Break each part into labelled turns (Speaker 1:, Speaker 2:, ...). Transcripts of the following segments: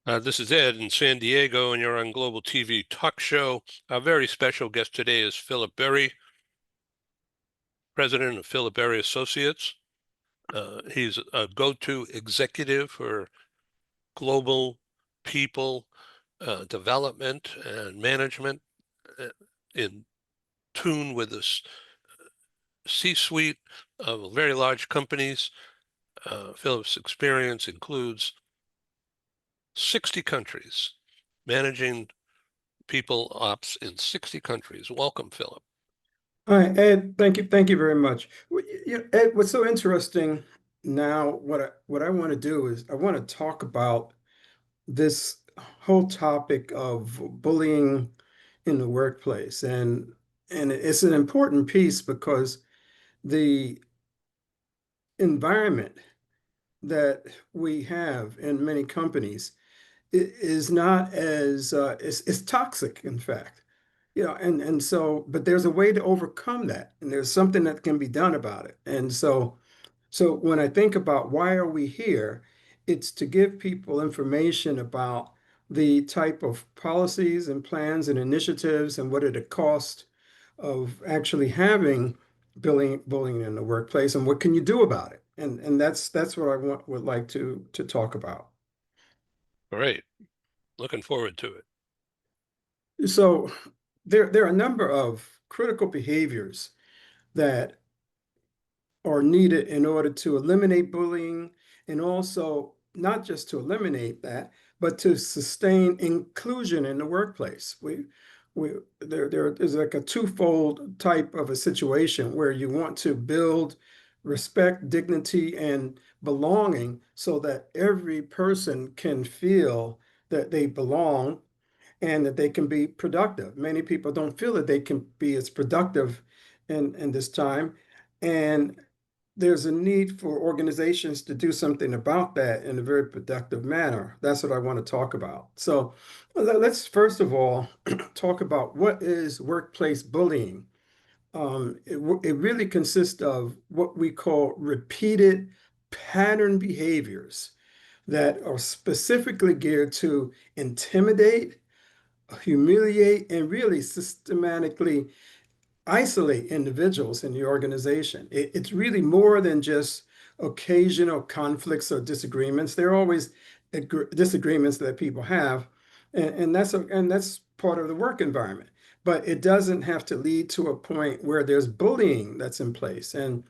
Speaker 1: This is Ed in San Diego, and you're on Global TV Talk Show. Our very special guest today is Philip Berry, president of Philip Berry Associates. He's a go-to executive for global people development and management uh, in tune with the C-suite of very large companies. Philip's experience includes 60 countries, managing people ops in 60 countries. Welcome, Philip.
Speaker 2: Hi, Ed. Thank you very much. Ed, what's so interesting now, what I want to do is I want to talk about this whole topic of bullying in the workplace. And it's an important piece because the environment that we have in many companies is not as it's toxic, in fact. And so, but there's a way to overcome that, and there's something that can be done about it. And so when I think about why are we here, it's to give people information about the type of policies and plans and initiatives and what are the cost of actually having bullying in the workplace and what can you do about it. And that's what would like to talk about.
Speaker 1: Great. Looking forward to it.
Speaker 2: So there are a number of critical behaviors that are needed in order to eliminate bullying and also not just to eliminate that, but to sustain inclusion in the workplace. We there is like a twofold type of a situation where you want to build respect, dignity, and belonging so that every person can feel that they belong and that they can be productive. Many people don't feel that they can be as productive in this time. And there's a need for organizations to do something about that in a very productive manner. That's what I want to talk about. So let's first of all talk about what is workplace bullying. It really consists of what we call repeated pattern behaviors that are specifically geared to intimidate, humiliate, and really systematically isolate individuals in the organization. It's really more than just occasional conflicts or disagreements. There are always disagreements that people have, and that's part of the work environment. But it doesn't have to lead to a point where there's bullying that's in place. And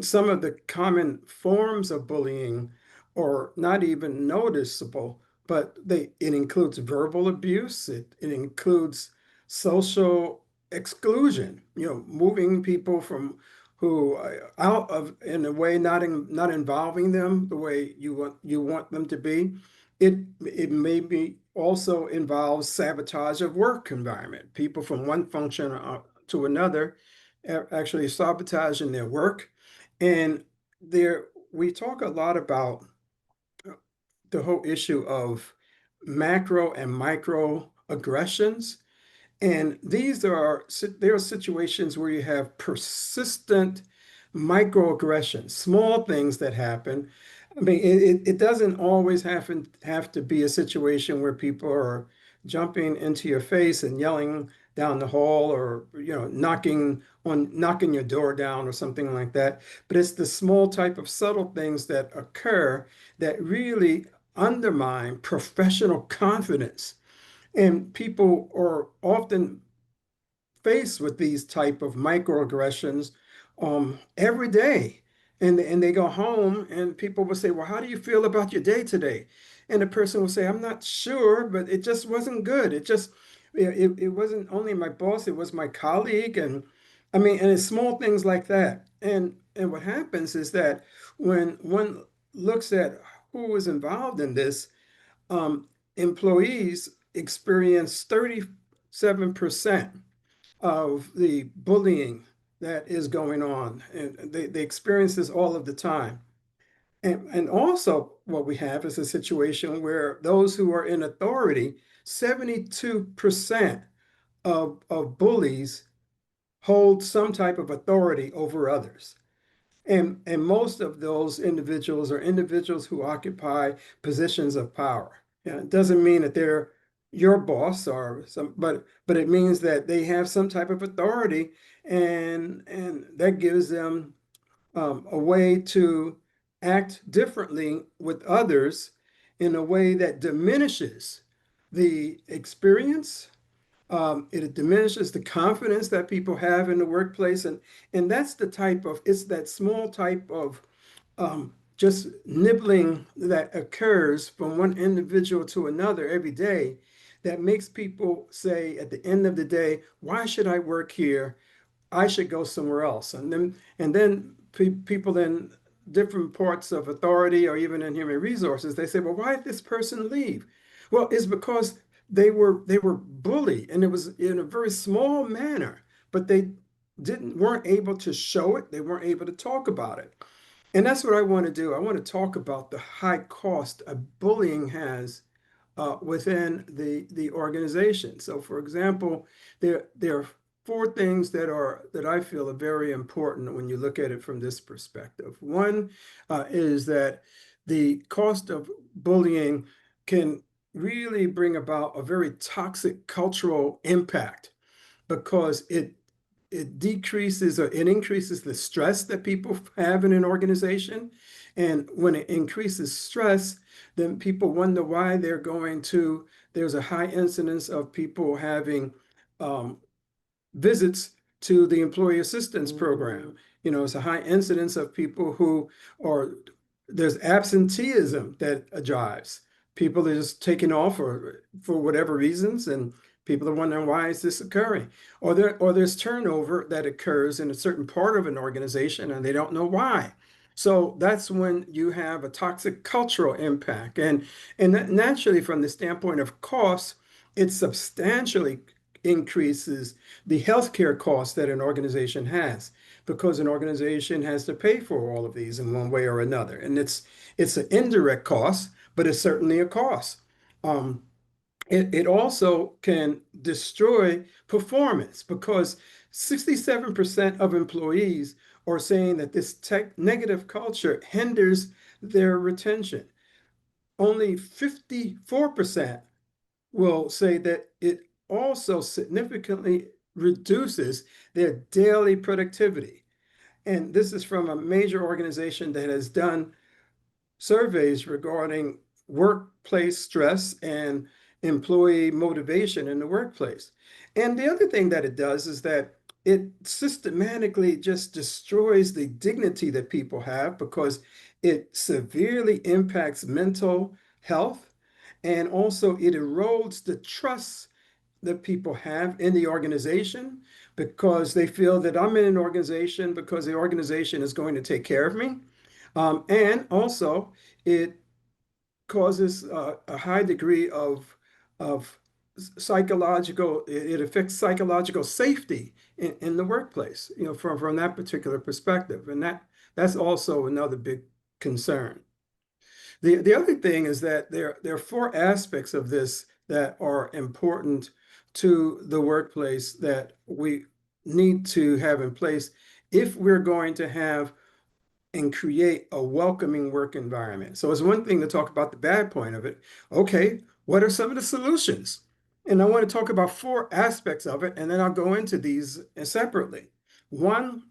Speaker 2: some of the common forms of bullying are not even noticeable, but it includes verbal abuse, it includes social exclusion, moving people from who out of in a way not involving them the way you want them to be. It maybe also involves sabotage of work environment. People from one function to another actually sabotaging their work and we talk a lot about the whole issue of macro and micro aggressions. And there are situations where you have persistent microaggressions, small things that happen. I mean, it doesn't always have to be a situation where people are jumping into your face and yelling down the hall or knocking your door down or something like that. But it's the small type of subtle things that occur that really undermine professional confidence. And people are often faced with these type of microaggressions every day. And they go home and people will say, well, how do you feel about your day today? And the person will say, I'm not sure, but it just wasn't good. It wasn't only my boss, it was my colleague. And I mean, and it's small things like that. And what happens is that when one looks at who was involved in this, um, employees experience 37% of the bullying that is going on. And they experience this all of the time. And also, what we have is a situation where those who are in authority, 72% of bullies hold some type of authority over others. And most of those individuals are individuals who occupy positions of power. It doesn't mean that they're your boss or some, but it means that they have some type of authority, and that gives them a way to act differently with others in a way that diminishes the experience. It diminishes the confidence that people have in the workplace, and that's the type of it's that small type of just nibbling that occurs from one individual to another every day that makes people say at the end of the day, why should I work here? I should go somewhere else. And then people in different parts of authority or even in human resources, they say, well, why did this person leave? Well, it's because they were bullied, and it was in a very small manner, but they didn't weren't able to show it. They weren't able to talk about it. And that's what I want to do. I want to talk about the high cost of bullying has within the organization. So, for example, there are four things that I feel are very important when you look at it from this perspective. One is that the cost of bullying can really bring about a very toxic cultural impact because it decreases or it increases the stress that people have in an organization. And when it increases stress, then people wonder why there's a high incidence of people having um, visits to the employee assistance program. You know, it's a high incidence of people who are, there's absenteeism that drives. People are just taking off for whatever reasons, and people are wondering why is this occurring? Or there's turnover that occurs in a certain part of an organization and they don't know why. So that's when you have a toxic cultural impact. And that naturally, from the standpoint of costs, it substantially increases the healthcare costs that an organization has because an organization has to pay for all of these in one way or another. And it's an indirect cost, but it's certainly a cost. Um, it also can destroy performance because 67% of employees are saying that this negative culture hinders their retention. Only 54% will say that it also significantly reduces their daily productivity. And this is from a major organization that has done surveys regarding workplace stress and employee motivation in the workplace. And the other thing that it does is that it systematically just destroys the dignity that people have because it severely impacts mental health, and also it erodes the trust that people have in the organization because they feel that I'm in an organization because the organization is going to take care of me. And also, it causes a high degree of psychological, it affects psychological safety in the workplace, you know, from that particular perspective. And that's also another big concern. The other thing is that there are four aspects of this that are important to the workplace that we need to have in place if we're going to have and create a welcoming work environment. So it's one thing to talk about the bad point of it. Okay, what are some of the solutions? And I want to talk about four aspects of it, and then I'll go into these separately. One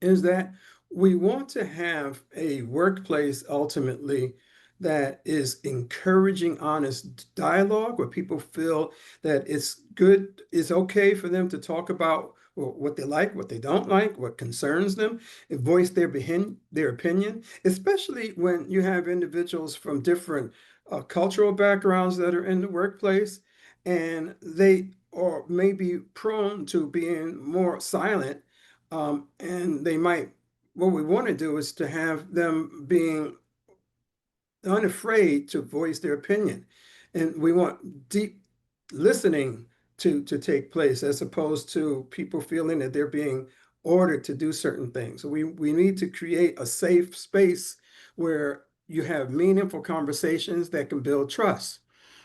Speaker 2: is that we want to have a workplace ultimately that is encouraging honest dialogue where people feel that it's good, it's okay for them to talk about what they like, what they don't like, what concerns them, and voice their opinion, especially when you have individuals from different cultural backgrounds that are in the workplace and they are maybe prone to being more silent, and they might, what we want to do is to have them being unafraid to voice their opinion. And we want deep listening to take place as opposed to people feeling that they're being ordered to do certain things. So we need to create a safe space where you have meaningful conversations that can build trust.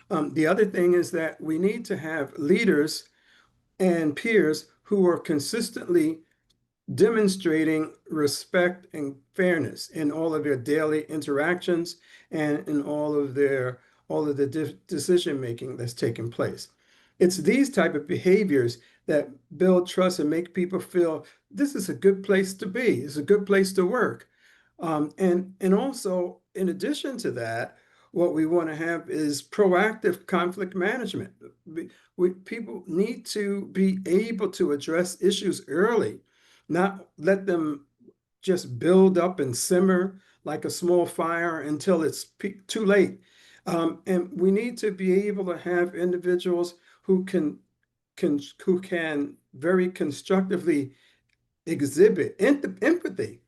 Speaker 2: The other thing is that we need to have leaders and peers who are consistently demonstrating respect and fairness in all of their daily interactions and in all of their all of the decision making that's taking place. It's these type of behaviors that build trust and make people feel this is a good place to be. It's a good place to work. And also, in addition to that, what we want to have is proactive conflict management. People need to be able to address issues early, not let them just build up and simmer like a small fire until it's too late. And we need to be able to have individuals who can very constructively exhibit empathy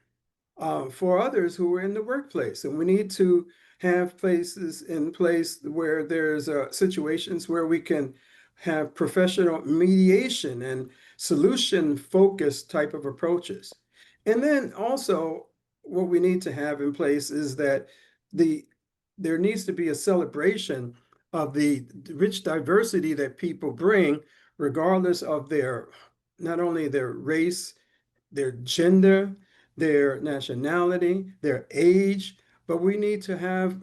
Speaker 2: for others who are in the workplace. And we need to have places in place where there's situations where we can have professional mediation and solution focused type of approaches. And then also what we need to have in place is that the there needs to be a celebration of the rich diversity that people bring, regardless of their not only their race, their gender, their nationality, their age, but we need to have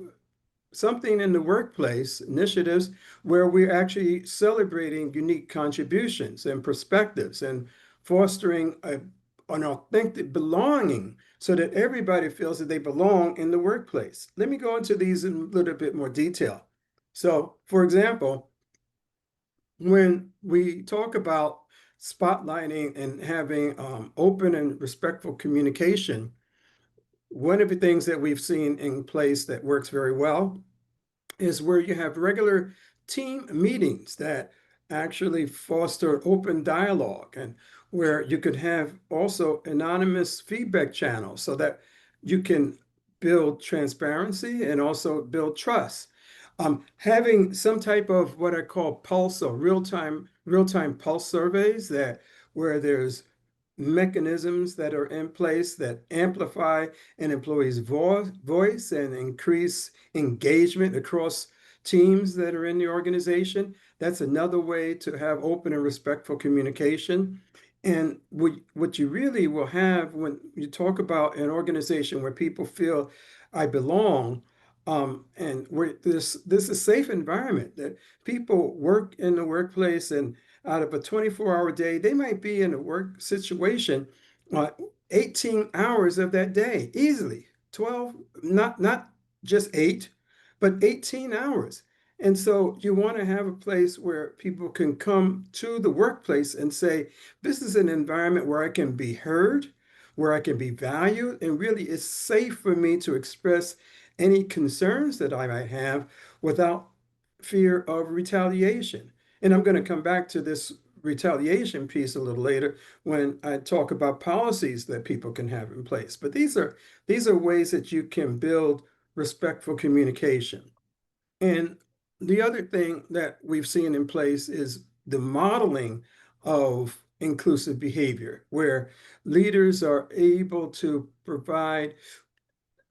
Speaker 2: something in the workplace, initiatives where we're actually celebrating unique contributions and perspectives and fostering an authentic belonging so that everybody feels that they belong in the workplace. Let me go into these in a little bit more detail. So, for example, when we talk about spotlighting and having open and respectful communication, one of the things that we've seen in place that works very well is where you have regular team meetings that actually foster open dialogue and where you could have also anonymous feedback channels so that you can build transparency and also build trust. Having some type of what I call pulse or real-time pulse surveys that where there's mechanisms that are in place that amplify an employee's voice and increase engagement across teams that are in the organization. That's another way to have open and respectful communication. And what you really will have when you talk about an organization where people feel I belong, and where this is a safe environment that people work in the workplace, and out of a 24-hour day, they might be in a work situation uh, 18 hours of that day easily. 12, not just 8, but 18 hours. And so you want to have a place where people can come to the workplace and say, this is an environment where I can be heard, where I can be valued, and really it's safe for me to express any concerns that I might have without fear of retaliation. And I'm going to come back to this retaliation piece a little later when I talk about policies that people can have in place. But these are ways that you can build respectful communication. And the other thing that we've seen in place is the modeling of inclusive behavior, where leaders are able to provide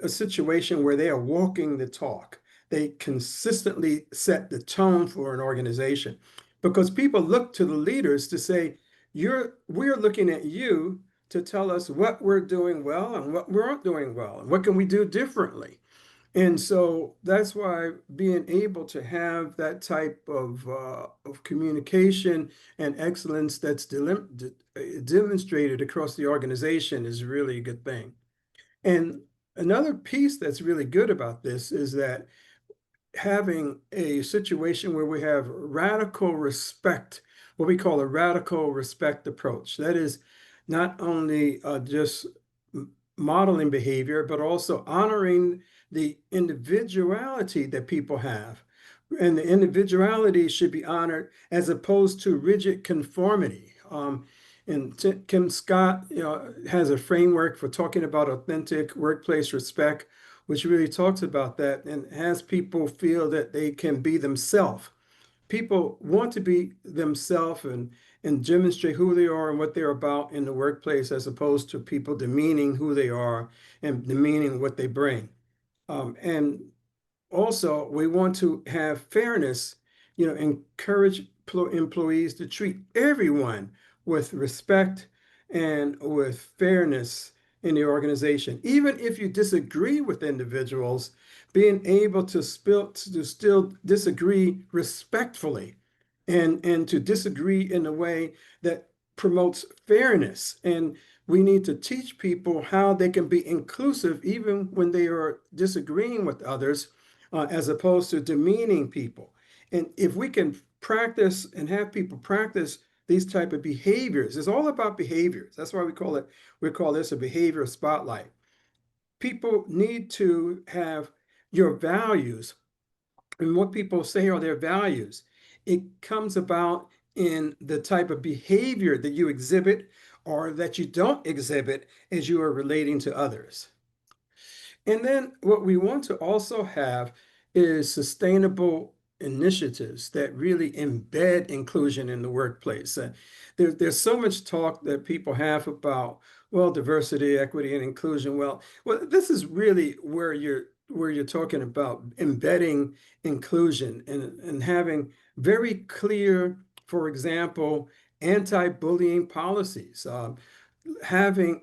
Speaker 2: a situation where they are walking the talk. They consistently set the tone for an organization because people look to the leaders to say, we're looking at you to tell us what we're doing well and what we aren't doing well and what can we do differently. And so that's why being able to have that type of communication and excellence that's demonstrated across the organization is really a good thing. And another piece that's really good about this is that having a situation where we have radical respect, what we call a radical respect approach. That is not only just modeling behavior, but also honoring the individuality that people have. And the individuality should be honored as opposed to rigid conformity. And Kim Scott, has a framework for talking about authentic workplace respect, which really talks about that and has people feel that they can be themselves. People want to be themselves and demonstrate who they are and what they're about in the workplace, as opposed to people demeaning who they are and demeaning what they bring. And also, we want to have fairness, encourage employees to treat everyone with respect and with fairness in the organization. Even if you disagree with individuals, being able to still disagree respectfully and to disagree in a way that promotes fairness. And we need to teach people how they can be inclusive even when they are disagreeing with others, as opposed to demeaning people. And if we can practice and have people practice these type of behaviors, it's all about behaviors. That's why we call this a behavior spotlight. People need to have your values, and what people say are their values. It comes about in the type of behavior that you exhibit or that you don't exhibit as you are relating to others. And then what we want to also have is sustainable initiatives that really embed inclusion in the workplace. There's so much talk that people have about, well, diversity, equity, and inclusion. Well, this is really where you're talking about embedding inclusion and having very clear, for example, anti-bullying policies, having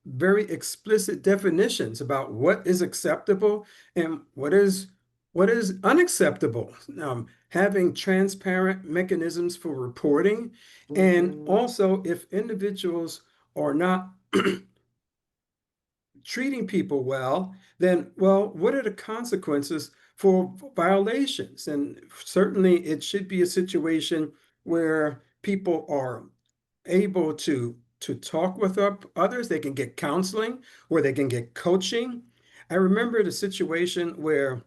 Speaker 2: very explicit definitions about what is acceptable and what is unacceptable. Having transparent mechanisms for reporting, and also if individuals are not treating people well, then, well, what are the consequences for violations? And certainly it should be a situation where people are able to talk with others. They can get counseling, or they can get coaching. I remember the situation where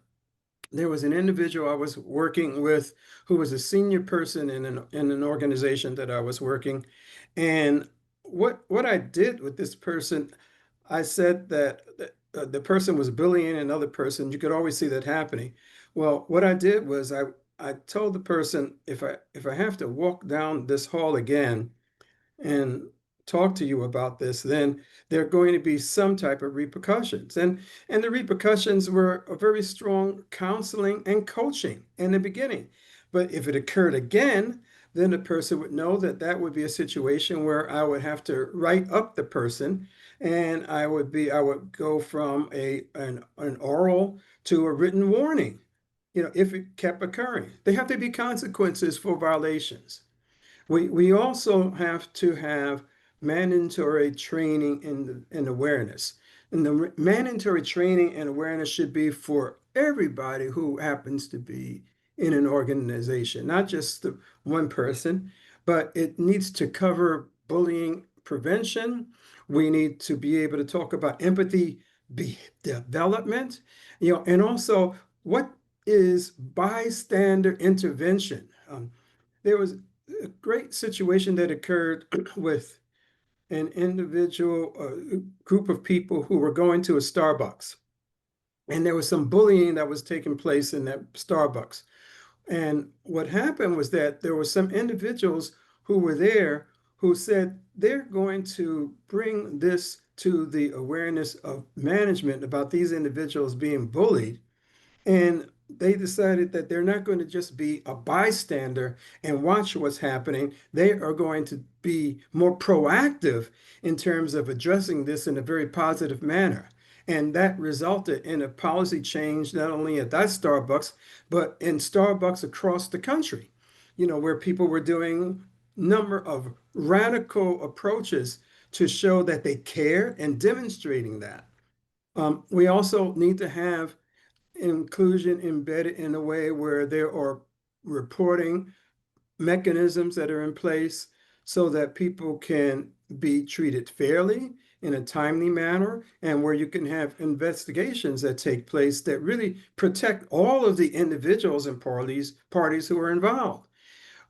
Speaker 2: there was an individual I was working with who was a senior person in an organization that I was working. And what I did with this person, I said that the person was bullying another person. You could always see that happening. Well, what I did was I told the person, if I have to walk down this hall again and talk to you about this, then there are going to be some type of repercussions. And the repercussions were a very strong counseling and coaching in the beginning. But if it occurred again, then the person would know that that would be a situation where I would have to write up the person, and I would go from an oral to a written warning, if it kept occurring. There have to be consequences for violations. We also have to have mandatory training in awareness. And the mandatory training and awareness should be for everybody who happens to be in an organization, not just the one person, but it needs to cover bullying prevention. We need to be able to talk about empathy development, and also what is bystander intervention. There was a great situation that occurred with an individual, group of people who were going to a Starbucks. And there was some bullying that was taking place in that Starbucks. And what happened was that there were some individuals who were there who said they're going to bring this to the awareness of management about these individuals being bullied. And they decided that they're not going to just be a bystander and watch what's happening. They are going to be more proactive in terms of addressing this in a very positive manner. And that resulted in a policy change, not only at that Starbucks, but in Starbucks across the country, where people were doing a number of radical approaches to show that they care and demonstrating that. We also need to have inclusion embedded in a way where there are reporting mechanisms that are in place so that people can be treated fairly in a timely manner, and where you can have investigations that take place that really protect all of the individuals and parties who are involved.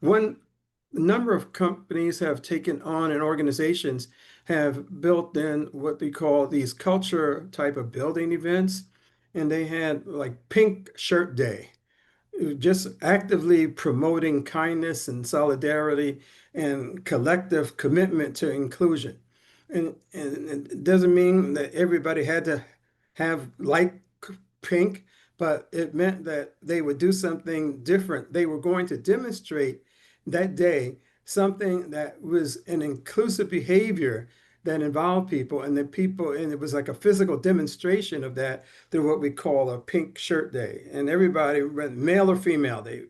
Speaker 2: One number of companies have taken on, and organizations have built in what they call these culture type of building events. And they had like Pink Shirt Day, just actively promoting kindness and solidarity and collective commitment to inclusion. And it doesn't mean that everybody had to have light pink, but it meant that they would do something different. They were going to demonstrate that day something that was an inclusive behavior that involved people, and it was like a physical demonstration of that through what we call a pink shirt day. And everybody, male or female, they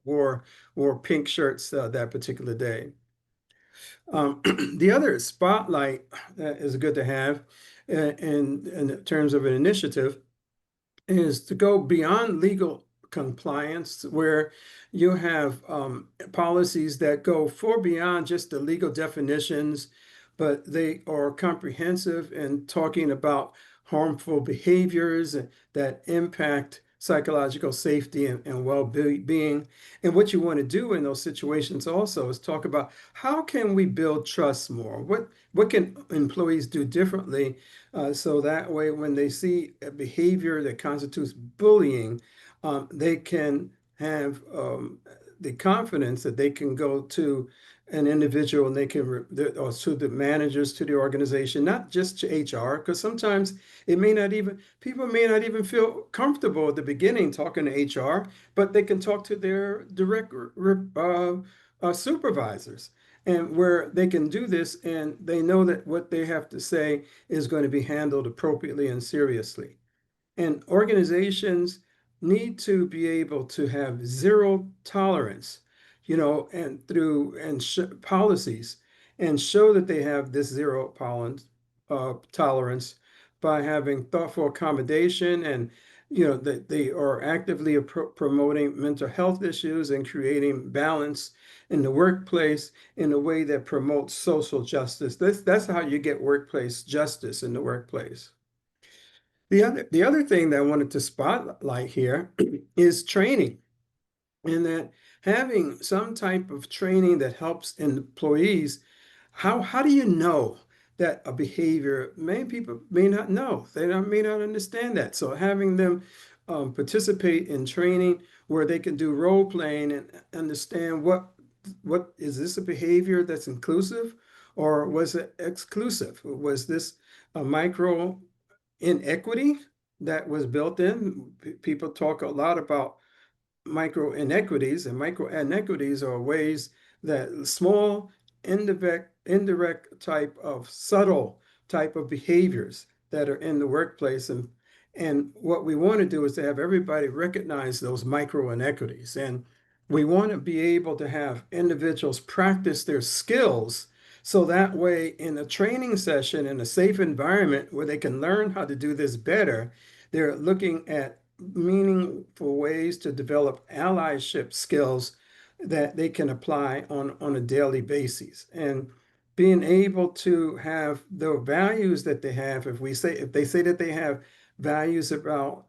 Speaker 2: wore wore pink shirts that particular day. The other spotlight that is good to have in terms of an initiative is to go beyond legal compliance, where you have policies that go far beyond just the legal definitions, but they are comprehensive in talking about harmful behaviors that impact psychological safety and well-being. And what you want to do in those situations also is talk about how can we build trust more? What can employees do differently so that way, when they see a behavior that constitutes bullying, they can have the confidence that they can go to an individual and they can, or to the managers, to the organization, not just to HR, because sometimes people may not even feel comfortable at the beginning talking to HR, but they can talk to their direct supervisors, and where they can do this and they know that what they have to say is going to be handled appropriately and seriously. And organizations need to be able to have zero tolerance, and through policies, and show that they have this zero tolerance by having thoughtful accommodation, and that they are actively promoting mental health issues and creating balance in the workplace in a way that promotes social justice. That's how you get workplace justice in the workplace. The other thing that I wanted to spotlight here is training, and that having some type of training that helps employees. How do you know that a behavior, many people may not know, may not understand that. So having them participate in training where they can do role playing and understand what is this a behavior that's inclusive, or was it exclusive? Was this a micro inequity that was built in? People talk a lot about micro inequities, and micro inequities are ways that small, indirect type of subtle type of behaviors that are in the workplace. And what we want to do is to have everybody recognize those micro inequities. And we want to be able to have individuals practice their skills, so that way in a training session in a safe environment where they can learn how to do this better, they're looking at meaningful ways to develop allyship skills that they can apply on a daily basis. And being able to have the values that they have, if they say that they have values about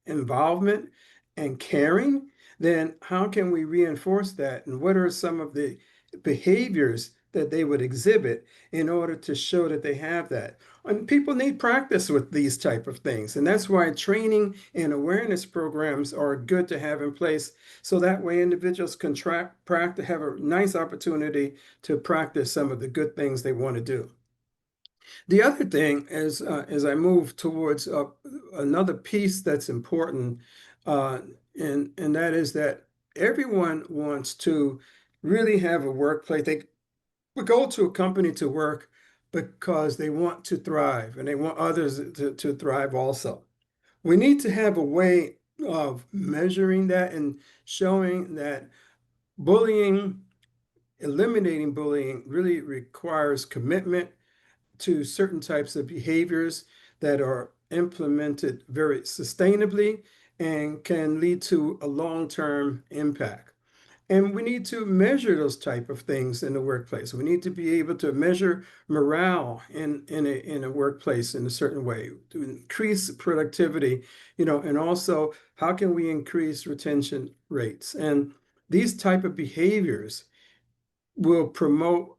Speaker 2: involvement and caring, then how can we reinforce that? And what are some of the behaviors that they would exhibit in order to show that they have that? And people need practice with these type of things. And that's why training and awareness programs are good to have in place. So that way individuals can have a nice opportunity to practice some of the good things they want to do. The other thing is, as I move towards another piece that's important, and that is that everyone wants to really have a workplace. They would go to a company to work because they want to thrive and they want others to thrive also. We need to have a way of measuring that and showing that bullying, eliminating bullying, really requires commitment to certain types of behaviors that are implemented very sustainably and can lead to a long-term impact. And we need to measure those type of things in the workplace. We need to be able to measure morale in a workplace in a certain way to increase productivity, and also how can we increase retention rates? And these type of behaviors will promote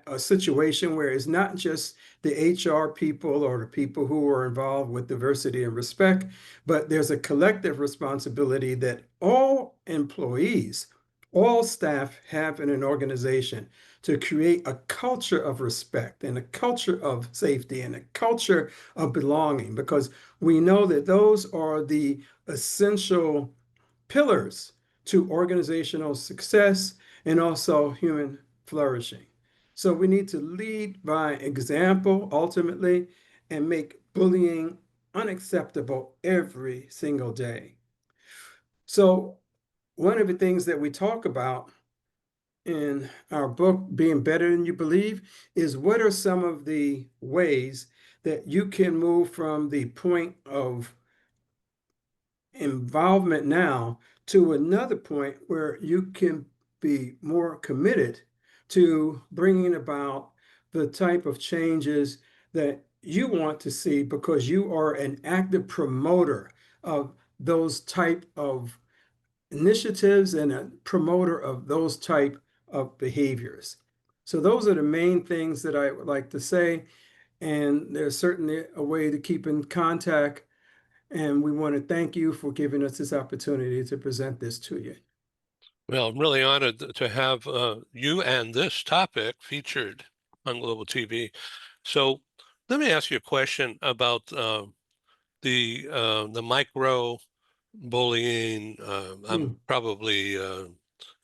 Speaker 2: a situation where it's not just the HR people or the people who are involved with diversity and respect, but there's a collective responsibility that all employees, all staff have in an organization to create a culture of respect and a culture of safety and a culture of belonging, because we know that those are the essential pillars to organizational success and also human flourishing. So we need to lead by example ultimately and make bullying unacceptable every single day. So one of the things that we talk about in our book, Being Better Than You Believe, is what are some of the ways that you can move from the point of involvement now to another point where you can be more committed to bringing about the type of changes that you want to see because you are an active promoter of those type of initiatives and a promoter of those type of behaviors. So those are the main things that I would like to say. And there's certainly a way to keep in contact. And we want to thank you for giving us this opportunity to present this to you.
Speaker 1: Well, I'm really honored to have you and this topic featured on Global TV. So let me ask you a question about the micro bullying. I'm
Speaker 2: Mm.
Speaker 1: probably
Speaker 2: Yeah,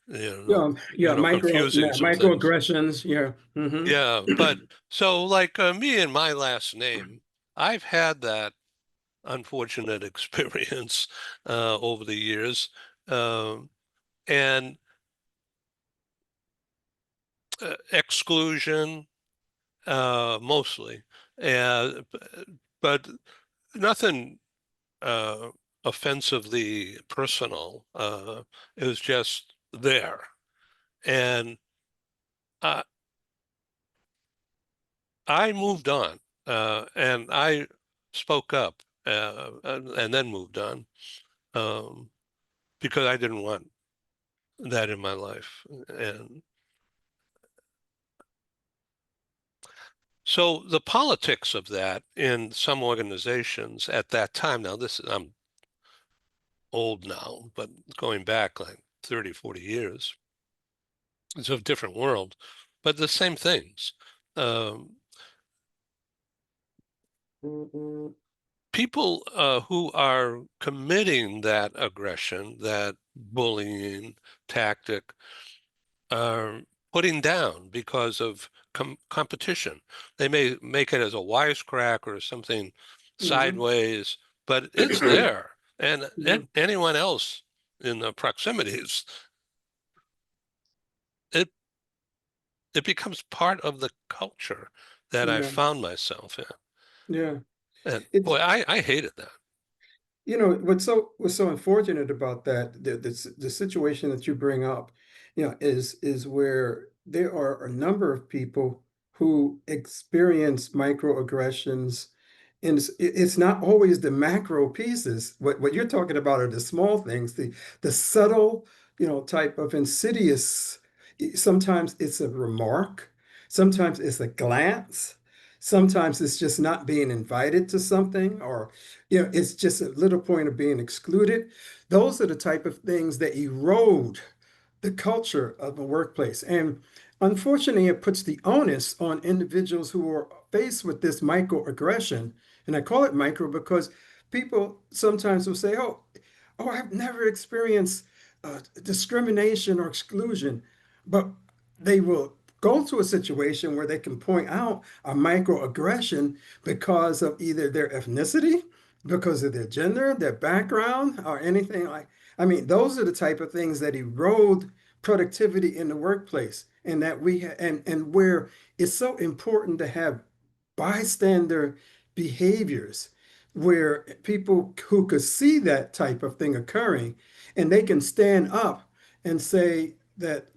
Speaker 2: yeah,
Speaker 1: confusing some things.
Speaker 2: microaggressions. Yeah.
Speaker 1: Yeah, but so like me and my last name, I've had that unfortunate experience over the years, um, and exclusion mostly, uh, but nothing uh, offensively personal. It was just there, and I, I moved on, and I spoke up, and then moved on um, because I didn't want that in my life. And so the politics of that in some organizations at that time, now I'm old now, but going back like 30, 40 years, it's a different world, but the same things. Um, People who are committing that aggression, that bullying tactic, are putting down because of competition. They may make it as a wisecrack or something
Speaker 2: Hmm.
Speaker 1: sideways, but it's there. And,
Speaker 2: Hmm.
Speaker 1: and anyone else in the proximities, it it becomes part of the culture that I
Speaker 2: Yeah,
Speaker 1: found myself in.
Speaker 2: yeah.
Speaker 1: And
Speaker 2: It's
Speaker 1: boy, I hated that.
Speaker 2: what's so unfortunate about that the situation that you bring up, is where there are a number of people who experience microaggressions, and it's not always the macro pieces. What you're talking about are the small things, the subtle, type of insidious. Sometimes it's a remark, sometimes it's a glance, sometimes it's just not being invited to something, or it's just a little point of being excluded. Those are the type of things that erode the culture of the workplace. And unfortunately, it puts the onus on individuals who are faced with this microaggression. And I call it micro because people sometimes will say, oh, I've never experienced discrimination or exclusion. But they will go to a situation where they can point out a microaggression because of either their ethnicity, because of their gender, their background, or anything like. I mean, those are the type of things that erode productivity in the workplace, and that and where it's so important to have bystander behaviors where people who could see that type of thing occurring and they can stand up and say that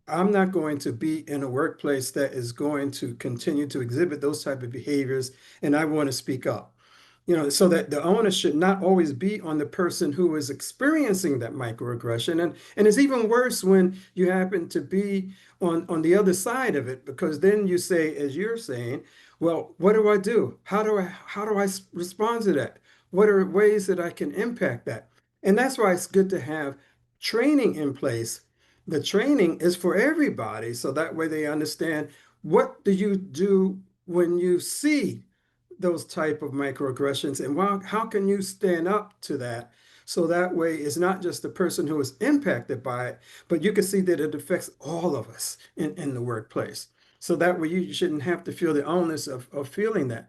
Speaker 2: I'm not going to be in a workplace that is going to continue to exhibit those type of behaviors, and I want to speak up. So that the onus should not always be on the person who is experiencing that microaggression. And it's even worse when you happen to be on the other side of it, because then you say, as you're saying, well, what do I do? How do I respond to that? What are ways that I can impact that? And that's why it's good to have training in place. The training is for everybody, so that way they understand, what do you do when you see those type of microaggressions, and how can you stand up to that, so that way it's not just the person who is impacted by it, but you can see that it affects all of us in the workplace. So that way you shouldn't have to feel the onus of feeling that.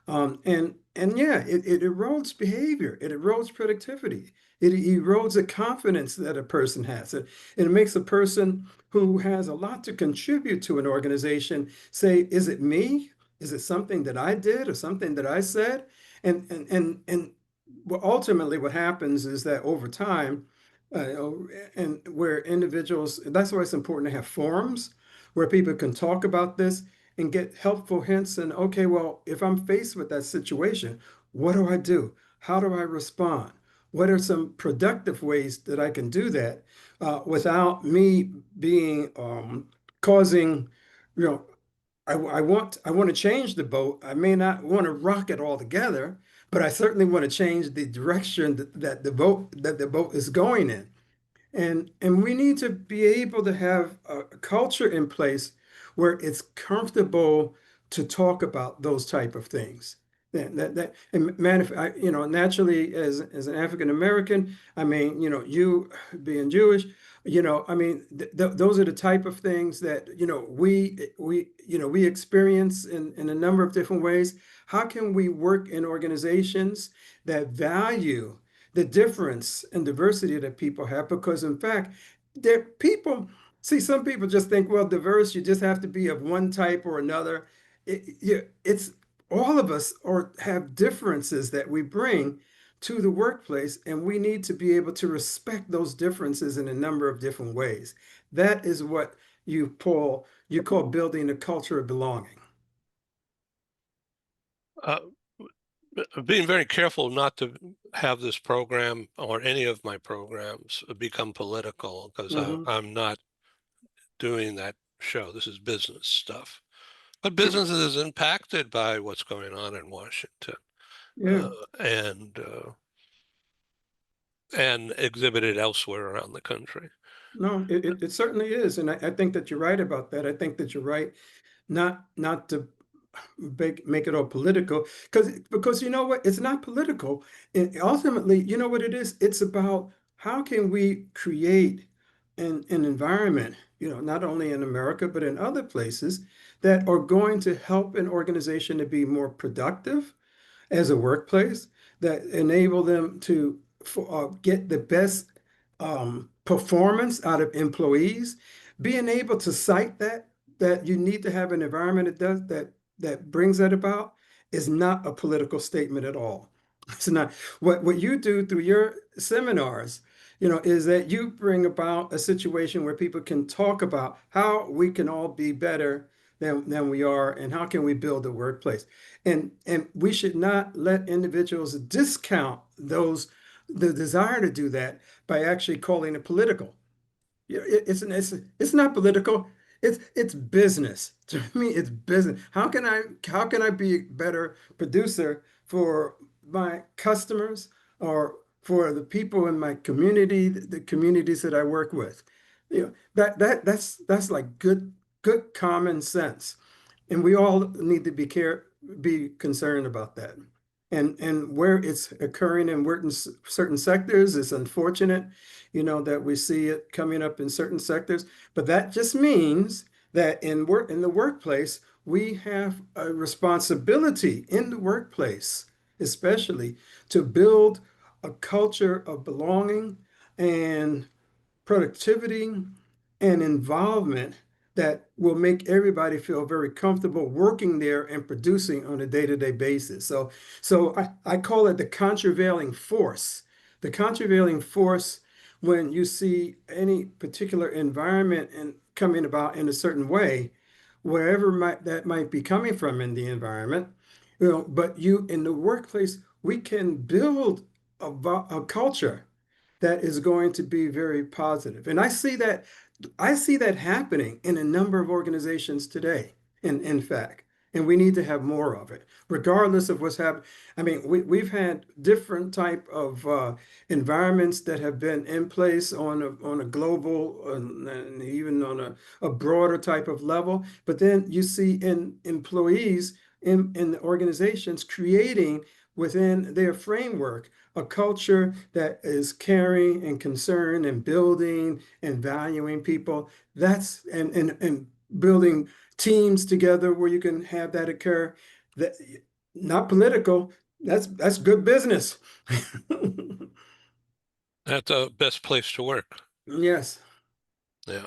Speaker 2: And yeah, it erodes behavior, it erodes productivity, it erodes the confidence that a person has. It makes a person who has a lot to contribute to an organization say, is it me? Is it something that I did or something that I said? And well, ultimately what happens is that over time, and where individuals, that's why it's important to have forums where people can talk about this and get helpful hints. And okay, well, if I'm faced with that situation, what do I do? How do I respond? What are some productive ways that I can do that without me being causing, you know, I want to change the boat. I may not want to rock it all together, but I certainly want to change the direction that the boat is going in. And we need to be able to have a culture in place where it's comfortable to talk about those type of things. And naturally as an African American, I mean, you being Jewish, I mean, those are the type of things that, we experience in a number of different ways. How can we work in organizations that value the difference and diversity that people have? Because in fact, there people see, some people just think, well, diverse, you just have to be of one type or another. It's all of us or have differences that we bring to the workplace, and we need to be able to respect those differences in a number of different ways. That is what you call building a culture of belonging.
Speaker 1: Uh, Being very careful not to have this program or any of my programs become political, because
Speaker 2: Hmm.
Speaker 1: I'm not doing that show. This is business stuff. But business is impacted by what's going on in Washington,
Speaker 2: Yeah.
Speaker 1: uh, and uh, and exhibited elsewhere around the country.
Speaker 2: No, it certainly is. And I think that you're right about that. I think that you're right not to make it all political, because you know what, it's not political. Ultimately, you know what it is, it's about how can we create an environment, not only in America but in other places, that are going to help an organization to be more productive as a workplace, that enable them to get the best performance out of employees. Being able to cite that you need to have an environment that brings that about is not a political statement at all. It's not. What you do through your seminars, is that you bring about a situation where people can talk about how we can all be better than we are, and how can we build a workplace. And we should not let individuals discount the desire to do that by actually calling it political. It's not political. It's business. To me, it's business. How can I be a better producer for my customers or for the people in my community, the communities that I work with? That's like good common sense. And we all need to be concerned about that. And where it's occurring in certain sectors, it's unfortunate, that we see it coming up in certain sectors. But that just means that in the workplace, we have a responsibility in the workplace, especially to build a culture of belonging and productivity and involvement that will make everybody feel very comfortable working there and producing on a day-to-day basis. So I call it the contravailing force. The contravailing force, when you see any particular environment and coming about in a certain way, wherever that might be coming from in the environment, but you in the workplace, we can build a culture that is going to be very positive. And I see that happening in a number of organizations today, in fact, and we need to have more of it, regardless of what's happening. I mean, we've had different type of environments that have been in place on a global and even on a broader type of level. But then you see in employees in the organizations creating within their framework a culture that is caring and concerned and building and valuing people. That's and building teams together where you can have that occur. That not political. That's good business.
Speaker 1: That's the best place to work.
Speaker 2: Yes.
Speaker 1: Yeah.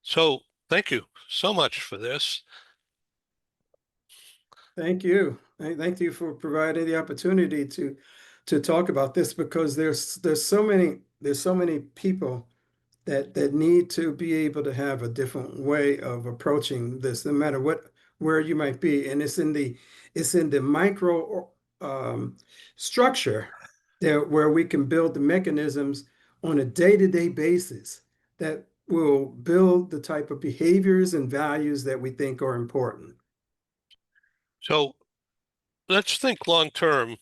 Speaker 1: So thank you so much for this.
Speaker 2: Thank you. Thank you for providing the opportunity to talk about this, because there's so many people that need to be able to have a different way of approaching this, no matter where you might be. And it's in the micro structure there where we can build the mechanisms on a day-to-day basis that will build the type of behaviors and values that we think are important.
Speaker 1: So let's think long term,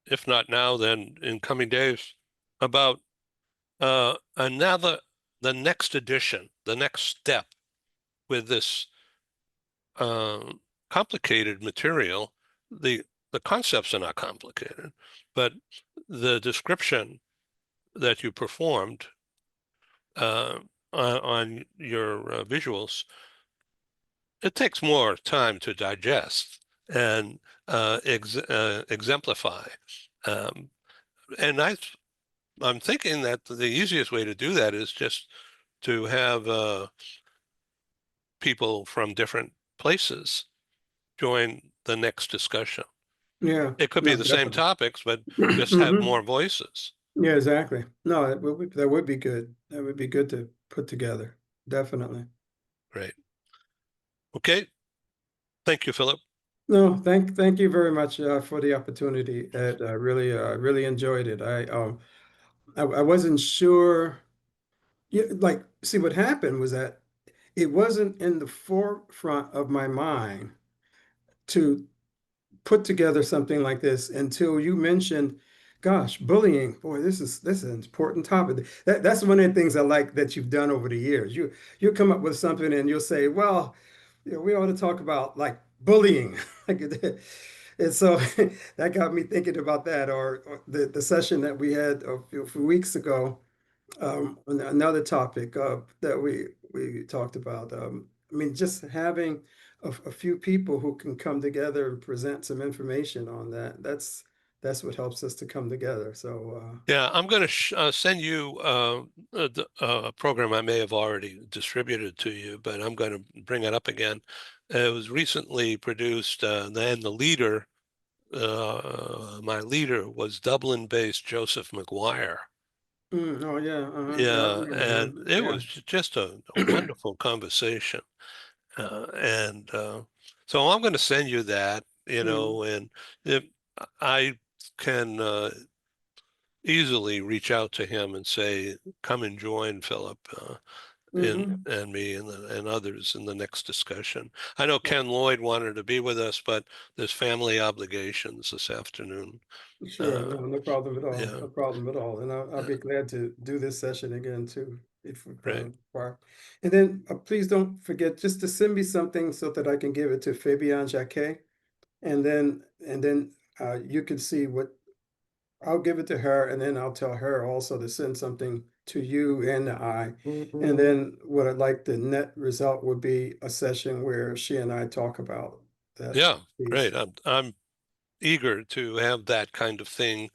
Speaker 1: if not now, then in coming days, about the next edition, the next step with this complicated material. The concepts are not complicated, but the description that you performed on your visuals, it takes more time to digest and exemplify. Um, and I'm thinking that the easiest way to do that is just to have people from different places join the next discussion.
Speaker 2: Yeah,
Speaker 1: It could be
Speaker 2: no,
Speaker 1: the same
Speaker 2: definitely.
Speaker 1: topics, but just have
Speaker 2: Mhm.
Speaker 1: more voices.
Speaker 2: Yeah, exactly. No, that would be good. That would be good to put together. Definitely.
Speaker 1: Right. Okay. Thank you, Philip.
Speaker 2: No, thank you very much for the opportunity. Ed. I really enjoyed it. I wasn't sure. Yeah, like, see, what happened was that it wasn't in the forefront of my mind to put together something like this until you mentioned, gosh, bullying. Boy, this is an important topic. That's one of the things I like that you've done over the years. You come up with something and you'll say, well, you know, we ought to talk about like bullying. And so that got me thinking about that, or the session that we had a few weeks ago, another topic that we talked about. I mean, just having a few people who can come together and present some information on that. That's what helps us to come together. So
Speaker 1: Yeah, I'm going to send you a program I may have already distributed to you, but I'm going to bring it up again. It was recently produced, and the leader, my leader was Dublin-based Joseph McGuire.
Speaker 2: oh yeah, yeah, I
Speaker 1: Yeah,
Speaker 2: remember
Speaker 1: and
Speaker 2: him.
Speaker 1: it
Speaker 2: Yeah.
Speaker 1: was just a wonderful conversation. And so I'm going to send you that,
Speaker 2: Mm,
Speaker 1: and if I can easily reach out to him and say, come and join Philip
Speaker 2: hmm.
Speaker 1: and me and others in the next discussion. I know Ken Lloyd wanted to be with us, but there's family obligations this afternoon.
Speaker 2: Sure,
Speaker 1: Uh,
Speaker 2: no problem at all.
Speaker 1: yeah,
Speaker 2: No problem at all. And I'll
Speaker 1: uh,
Speaker 2: be glad to do this session again too, if
Speaker 1: right.
Speaker 2: required. And then please don't forget just to send me something so that I can give it to Fabienne Jacquet. And then you can see what I'll give it to her, and then I'll tell her also to send something to you and I. And then what I'd like the net result would be a session where she and I talk about that
Speaker 1: Yeah,
Speaker 2: piece.
Speaker 1: great. I'm eager to have that kind of thing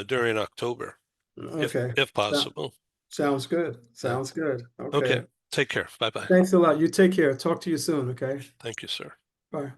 Speaker 1: during October,
Speaker 2: Okay.
Speaker 1: if
Speaker 2: So,
Speaker 1: possible.
Speaker 2: sounds good.
Speaker 1: Yeah.
Speaker 2: Sounds good.
Speaker 1: Okay.
Speaker 2: Okay.
Speaker 1: Take care. Bye bye.
Speaker 2: Thanks a lot. You take care. Talk to you soon. Okay.
Speaker 1: Thank you, sir.
Speaker 2: Bye.